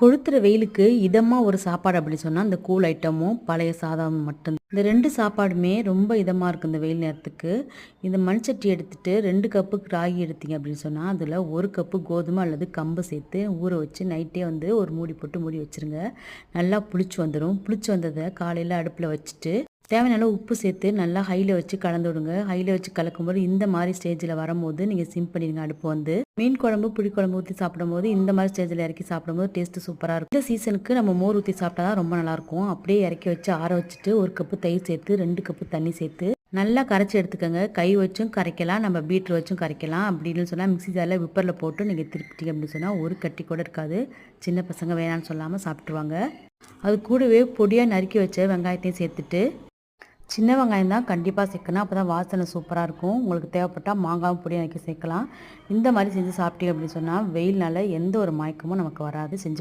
கொளுத்துற வெயிலுக்கு இதமா ஒரு சாப்பாடு அப்படி சொன்னா, இந்த கூல் ஐட்டமும், பழைய சாதமும் மட்டும். இந்த 2 சாப்பாடுமே ரொம்ப இதமா இருக்கும் இந்த வெயில் நேரத்துக்கு. இந்த மண் சட்டி எடுத்துட்டு 2 கப்பு ராகி எடுத்தீங்க அப்படின்னு சொன்னா, அதில 1 கப்பு கோதுமை அல்லது கம்பு சேர்த்து ஊற வச்சு நைட்டே வந்து ஒரு மூடி போட்டு மூடி வச்சுருங்க. நல்லா புளிச்சு வந்துரும். புளிச்சு வந்தத காலையில அடுப்புல வச்சுட்டு, தேவையான அளவு உப்பு சேர்த்து நல்லா ஹைல வச்சு கலந்து விடுங்க. ஹைல வச்சு கலக்கும்போது இந்த மாரி ஸ்டேஜ்ல வரும்போது நீங்க சிம் பண்ணிடுங்க அடுப்பு வந்து. மீன் குழம்பு, புளிக்குழம்பு ஊத்தி சாப்பிடும்போது இந்த மாரி ஸ்டேஜ்ல இறக்கி சாப்பிடும்போது டேஸ்ட் சூப்பரா இருக்கும். இந்த சீசனுக்கு நம்ம மோர் ஊத்தி சாப்பிட்டா தான் ரொம்ப நல்லாயிருக்கும். அப்படியே இறக்கி வச்சு ஆற வச்சுட்டு 1 கப்பு தயிர் சேர்த்து 2 கப்பு தண்ணி சேர்த்து நல்லா கரைச்சி எடுத்துக்கோங்க. கை வச்சும் கரைக்கலாம், நம்ம பீட்ரு வச்சும் கரைக்கலாம். அப்படின்னு சொன்னா மிக்ஸி ஜார்ல விப்பர்ல போட்டு நீங்க திருப்பிட்டீங்க அப்படின்னு சொன்னா ஒரு கட்டி கூட இருக்காது. சின்ன பசங்க வேணான்னு சொல்லாம சாப்பிட்டுருவாங்க. அது கூடவே பொடியா நறுக்கி வச்ச வெங்காயத்தையும் சேர்த்துட்டு சின்ன வெங்காயம் தான் கண்டிப்பாக சேர்க்கணும். அப்போ தான் வாசனை சூப்பராக இருக்கும். உங்களுக்கு தேவைப்பட்டால் மாங்காவும் பொடியாக நறுக்கி சேர்க்கலாம். இந்த மாதிரி செஞ்சு சாப்பிட்டீங்க அப்படின்னு சொன்னால் வெயில்னால எந்த ஒரு மயக்கமும் நமக்கு வராது. செஞ்சு